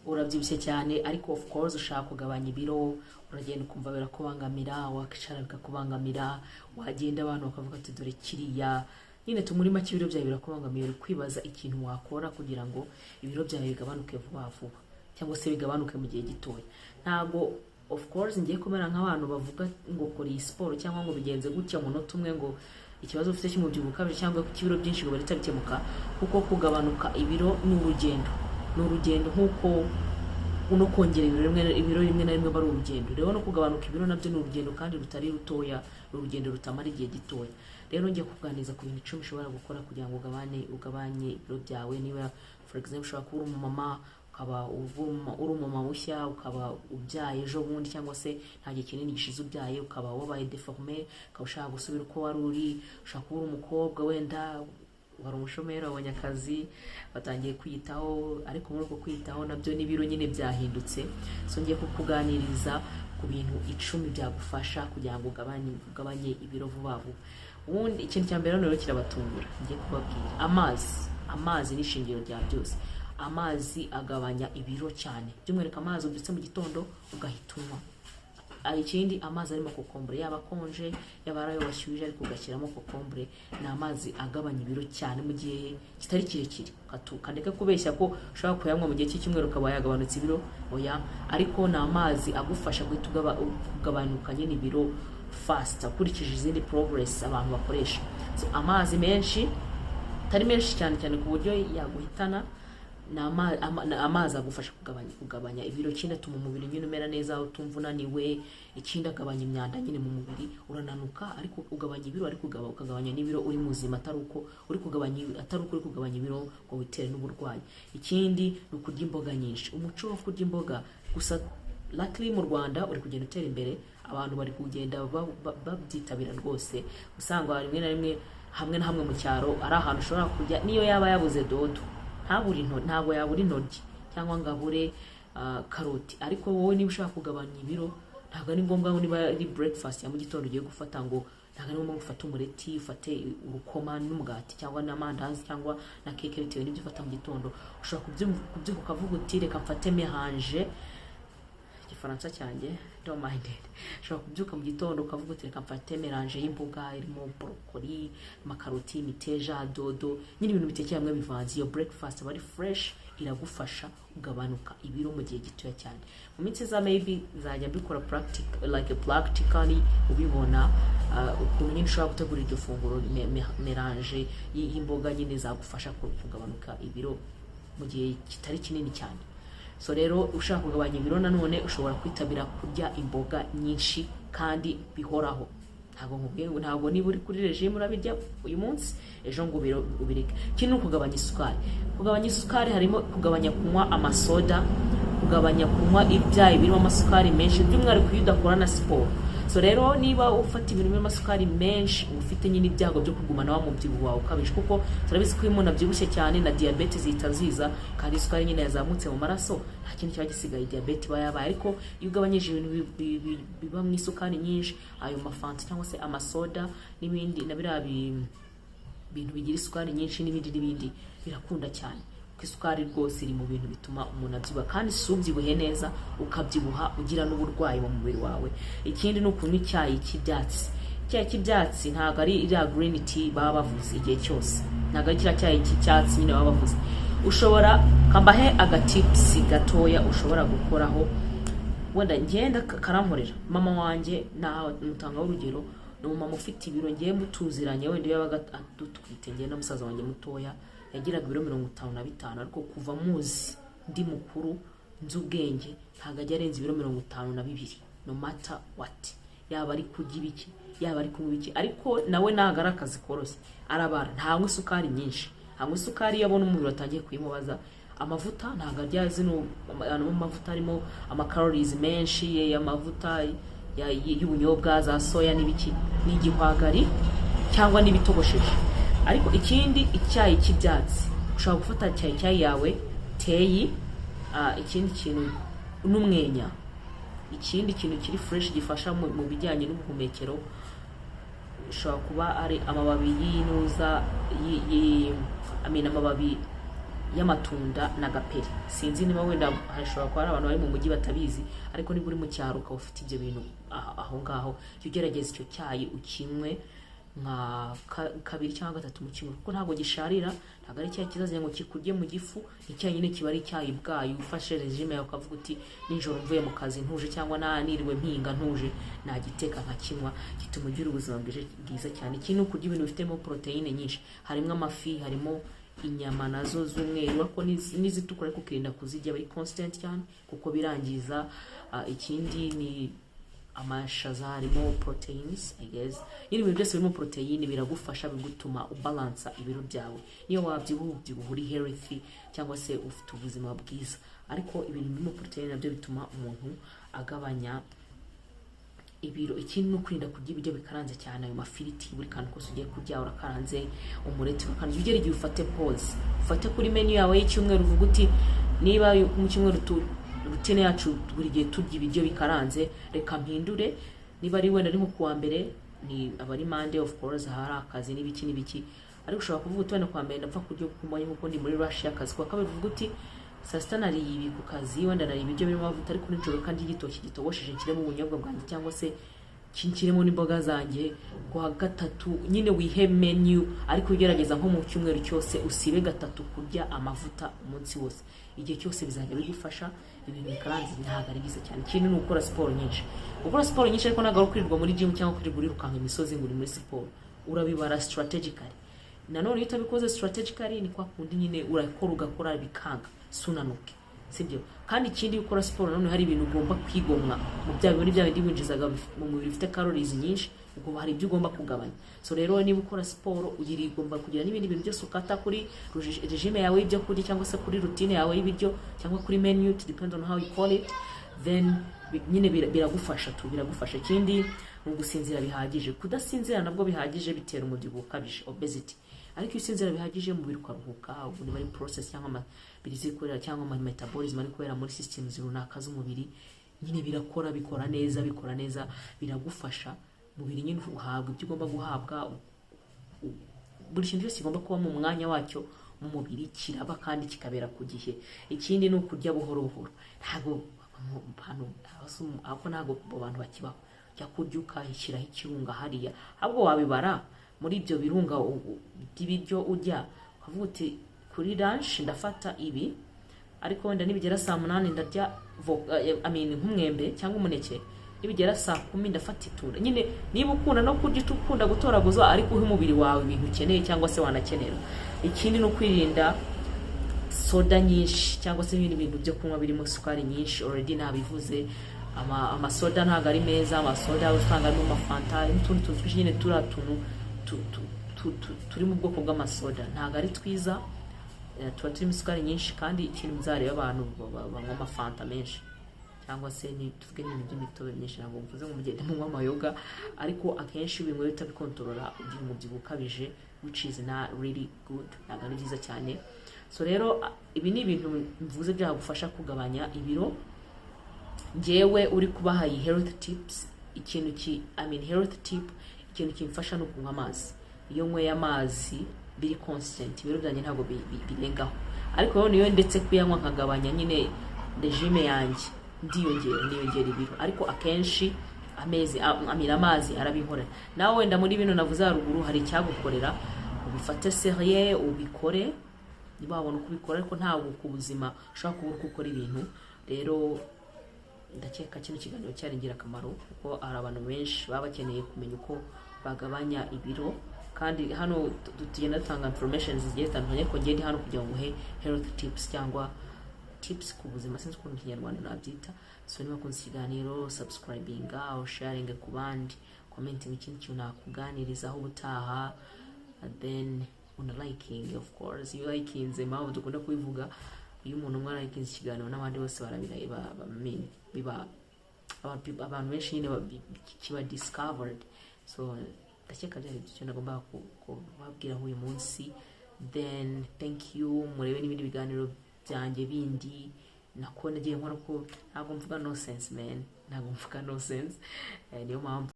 urabyibushye cyane ariko of course ushaka kugabanya ibiro, uragenda ukumva birakubangamira, wakicara bikakubangamira, wagenda abantu bakavuga ati dore kiriya nyine tumuri make ibiro byawe birakubangamiye, uri kwibaza ikintu wakora kugira ngo ibiro byawe bigabanuke vuba vuba cyangwa se bigabanuke mu gihe gitoya. Ntago of course ngiye kumera nk'abantu bavuga ngo kora iyi siporo cyangwa ngo bigenze gutya umunota umwe ngo ikibazo ufite cy'umubyibuho ukabije cyangwa k'ibiro byinshi ngo barita bikemuka, kuko kugabanuka ibiro ni urugendo nk'uko no kongera ibiro rimwe na rimwe bari urugendo. Rero no kugabanuka ibiro nabyo ni urugendo kandi rutari rutoya, urugendo rutamara igihe gitoya. Rero ngiye kuganiriza ku bintu 10 ushobora gukora kugira ngo ugabanye ibiro byawe. Niba for example ushobora kuba uri umumama, ukaba uri umumama mushya, ukaba ubyaye ejo bundi cyangwa se nta gihe kinini gishize ubyaye, ukaba wabaye deformé, ukaba ushaka gusubira uko wari uri, ushaka kuba uri umukobwa wenda wari umushomeri wabonye akazi batangiye kwiyitaho, ariko muri uko kwiyitaho nabyo n'ibiro nyine byahindutse. So ngiye kukuganiriza ku bintu 10 byagufasha kugira ngo ugabanye ibiro vuba vuba. Ubundi ikintu cya mbere rero kirabatungura, ngiye kubabwira amazi ni ishingiro rya byose. Amazi agabanya ibiro cyane, by'umwihariko amazi ubyutse mu gitondo ugahita unywa. Ikindi amazi arimo kokombure, yaba konje yaba arayo washyuhije ariko ugashyiramo kokombure, ni amazi agabanya ibiro cyane mu gihe kitari kirekire. Kandeke kubeshya ko ushobora kuyanywa mu gihe cy'icyumweru ukaba yagabanutse ibiro, oya, ariko ni amazi agufasha guhita ugabanuka nyine ibiro fast ukurikije izindi progress abantu bakoresha. So amazi menshi, atari menshi cyane ku buryo yaguhitana, amazi agufasha kugabanya ibiro. Ikindi atuma umubiri nyine umera neza, utumva unaniwe. Ikindi agabanya imyanda nyine mu mubiri, urananuka ariko ugabanya ibiro, ariko ukagabanya n'ibiro uri muzima, atari uko uri kugabanya ibiro ngo witere n'uburwayi. Ikindi ni ukurya imboga nyinshi, umuco wo kurya imboga. Gusa luckily mu Rwanda uri kugenda utera imbere, abantu bari kugenda babyitabira rwose. Usanga rimwe na rimwe hamwe na hamwe mu cyaro ari ahantu ushobora kujya niyo yaba yabuze dodo, ntabwo yabura intoryi cyangwa ngo abure karoti, ariko wowe niba ushaka kugabanya ibiro ntabwo ari ngombwa ngo niba ari breakfast ya mu gitondo ugiye gufata ngo ntabwo ari ngombwa gufata umureti, ufate urukoma n'umugati cyangwa n'amandazi cyangwa na keke bitewe n'ibyo ufata mu gitondo. Ushobora kubyuka ukavuga uti reka mfate mélange, igifaransa cyanjye don't mind it. Ushobora kubyuka mu gitondo ukavuga uti reka mfate mélange y'imboga irimo broccoli, makaroti, imiteja, dodo, nyine ibintu bitekeye hamwe bivanze. Iyo breakfast bari fresh, iragufasha ugabanuka ibiro mu gihe gitoya cyane. Mu minsi za maybe nzajya mbikora practically ubibona ukuntu nyine ushobora gutegura iryo funguro mélange y'imboga nyine zagufasha kugabanuka ibiro mu gihe kitari kinini cyane. So rero ushaka kugabanya ibiro nanone ushobora kwitabira kurya imboga nyinshi kandi bihoraho. Ntabwo niba uri kuri regime urabirya uyu munsi ejo ngo ubireke. Kino kugabanya isukari. Kugabanya isukari harimo kugabanya kunywa amasoda, kugabanya kunywa ibyayi birimo amasukari menshi, by'umwihariko iyo udakora na siporo. So rero niba ufata ibintu birimo amasukari menshi, ufite nyine ibyago byo kugumana wa mubyibuho wawe ukabije, kuko turabizi ko iyo umuntu abyibushye cyane na diabetes zitaziza, kandi isukari nyine yazamutse mu maraso, nta kintu kiba gisigaye, diabetes iba yabaye. Ariko iyo ugabanyije ibintu biba mu isukari nyinshi, ayo mafanta cyangwa se amasoda n'ibindi na biriya bintu bigira isukari nyinshi n'ibindi birakunda cyane. Isukari rwose iri mu bintu bituma umuntu abyibuha, kandi si ubyibuhe neza ukabyibuha ugira n'uburwayi mu mubiri wawe. Ikindi ni ukunywa icyayi cy'ibyatsi. Icyayi cy'ibyatsi ntabwo ari iriya green tea baba bavuze igihe cyose, ntabwo ari kiriya cyayi cy'icyatsi nyine baba bavuze. Ushobora kambahe agatipsi gatoya ushobora gukoraho, wenda ngenda karamporera. Mama wanjye mutanga urugero, ni umumama ufite ibiro ngiye mutuziranye, wenda yabaga dutwite ngiye na musaza wanjye mutoya yagiraga ibiro 55, ariko kuva muzi ndi mukuru nzi ubwenge ntabwo ajya arenza ibiro 52, no matter what. Yaba ari kurya ibiki, yaba ari kunywa ibiki, ariko nawe ntabwo ari akazi koroshye, arabara. Ntanywa isukari nyinshi, anywa isukari iyo abona umubiri atangiye kuyimubaza. Amavuta ntabwo ajya zino amavuta arimo amacalories menshi, amavuta y'ubunyobwa za soya n'ibiki, n'igihwagari cyangwa n'ibitogosheje. Ariko ikindi icyayi cy'ibyatsi, ushobora gufata icyayi yawe teyi, ikindi kintu n'umwenya, ikindi kintu kiri fresh gifasha mu bijyanye n'ubuhumekero, ushobora kuba ari amababi y'inuza amababi y'amatunda na gaperi. Sinzi niba wenda hashobora kuba ari abantu bari mu mujyi batabizi, ariko niba uri mu cyaro ukaba ufite ibyo bintu aho ngaho, jya ugerageza icyo cyayi ukinywe nka kabiri cyangwa gatatu mu cyumweru, kuko ntabwo gisharira, ntabwo ari icyayi kizaza ngo kikurye mu gifu. Icyayi nyine kiba ari icyayi bwayo, ufashe regime yawe ukavuga uti nijoro mvuye mu kazi ntuje cyangwa niriwe mpinga ntuje, nagiteka nkakinywa, gituma ugira ubuzima bwiza cyane. Ikindi ukurya ibintu bifitemo proteine nyinshi, harimo amafi, harimo inyama nazo z'umweru, ariko n'izitukura ariko ukirinda kuzirya, bari constant cyane kuko birangiza. Ikindi ni amashaza, harimo proteins, I guess. Ibintu byose birimo proteine biragufasha, bigutuma ubalansa ibiro byawe. Niyo wabyibuha uri healthy cyangwa se ufite ubuzima bwiza, ariko ibintu birimo proteine nabyo bituma umuntu agabanya ibiro. Ikindi no kwirinda kurya ibiryo bikaranze cyane, ayo mafiriti, buri kantu kose ugiye kurya urakaranze, umureti urakaranze. Ugere igihe ufate pause, ufate kuri menu yawe y'icyumweru, uvuga uti niba mu cyumweru rutine yacu buri gihe turya ibiryo bikaranze, reka mpindure. Niba ari wenda ari nko kuwa mbere, ni abari Monday of course hari akazi n'ibiki, ariko ushobora kuvuga uti wenda kuwa mbere ndapfa kurya kumbanye nkuko ndi muri rush y'akazi. Kuwa kabiri uvuga uti saa sita nariye ibi ku kazi, wenda nariye ibiryo birimo amavuta, ariko nijoro kandi igitoki gitogosheje kirimo ubunyobwa bwanjye cyangwa se kirimo n'imboga zanjye. Kuwa gatatu nyine wihe menu, ariko ugerageza nko mu cyumweru cyose usibe gatatu kurya amavuta umunsi wose. Igihe cyose bizajya bigufasha, ibintu bikaranze ntabwo ari byiza cyane. Ikindi ni ukora siporo nyinshi, ariko ntabwo ari kwirirwa muri gym cyangwa kwirirwa urirukanka imisozi ngo uri muri siporo. Urabibara strategically. Nanone iyo utabikoze strategically, ni kwa kundi nyine ugakora bikanga sunanuke, sibyo? Kandi ikindi ukora siporo nanone hari ibintu ugomba kwigomwa mu bya bindi winjizaga mu mubiri bifite calories nyinshi, ubwo hari ibyo ugomba kugabanya. So rero niba ukora siporo ugomba kugira n'ibindi bintu byose ukata kuri regime yawe y'ibyo kurya, cyangwa se kuri routine yawe y'ibiryo, cyangwa kuri menu, it depends on how you call it. Then nyine biragufasha. Ikindi ni ugusinzira bihagije. Kudasinzira nabwo bihagije bitera umubyibuho ukabije, obesity. Ariko iyo usinzira bihagije umubiri ukaruhuka, ubundi bari process cyangwa birizikorera cyangwa metabolism ari kubera muri systems runaka z'umubiri, nyine bikora neza, biragufasha. Umubiri nyine uhabwa ibyo ugomba guhabwa, buri kintu cyose kigomba kuba mu mwanya wacyo mu mubiri, kiraba kandi kikabera ku gihe. Ikindi ni ukurya buhoro. Ntabwo abantu bakibaho jya kurya ukashyiraho ikirunga hariya, ahubwo wabibara muri ibyo birunga by'ibiryo urya, ukavuga uti kuri lunch ndafata ibi, ariko wenda nibigera saa 8 ndarya nk'umwembe cyangwa umuneke, nibigera saa 10 ndafata itunda. Nyine niba ukunda no kurya ukunda gutoraguza, ariko uha umubiri wawe ibintu ukeneye cyangwa se wanakenera. Ikindi no kwirinda soda nyinshi cyangwa se ibindi bintu byo kunywa birimo sukari nyinshi. Already nabivuze, amasoda ntabwo ari meza. Amasoda usanga arimo amafanta n'utundi tuntu twinshi, nyine turi mu bwoko bw'amasoda ntabwo ari twiza, tuba turimo isukari nyinshi. Kandi ikintu muzareba abantu banywa amafanta menshi, cyangwa se tuvuge n'ibintu by'imitobe myinshi, ntabwo mvuze ngo mugende munywa amayoga, ariko akenshi ibintu utabikontorora ugira umubyibuho ukabije, which is not really good, ntabwo ari byiza cyane. So rero ibi ni ibintu mvuze byagufasha kugabanya ibiro. Njyewe uri kubaha iyi health tips, health tip, ikintu kimfasha no kunywa amazi. Iyo nyweye amazi biri constant, ibiro byanjye ntabwo birengaho. Ariko rero niyo ndetse kuyanywa nkagabanya, nyine regime yanjye ndiyongera ibiro. Ariko akenshi amazi arabihorera. Nawe wenda muri bino navuze haruguru hari icyagukorera, ubifate serieux, ubikore niba wabona uko ubikora, ariko ntabwo ku buzima ushobora kubura uko ukora ibintu. Rero ndakeka kino kiganiro cyari ingirakamaro, kuko hari abantu benshi baba bakeneye kumenya uko bagabanya ibiro. Kandi hano tugenda dutanga information zigiye zitandukanye, ko ngende hano kugira ngo nguhe health tips cyangwa tips ku buzima, sinzi ukuntu mu Kinyarwanda nabyita. So niba kunze ikiganiro, subscribing or sharing ku bandi, commenting ikindi kintu nakuganirizaho ubutaha, and then liking, of course. You likinze mpamvu dukunda kubivuga, iyo umuntu umwe likinze ikiganiro n'abandi bose barabireba, biba abantu benshi nyine kiba discovered. So ndakeka byari ibyo nagomba kubabwira uyu munsi. Then thank you. Murebe n'ibindi biganiro byanjye bindi nako nagiye nkora, ko ntabwo mvuga no sense man, niyo mpamvu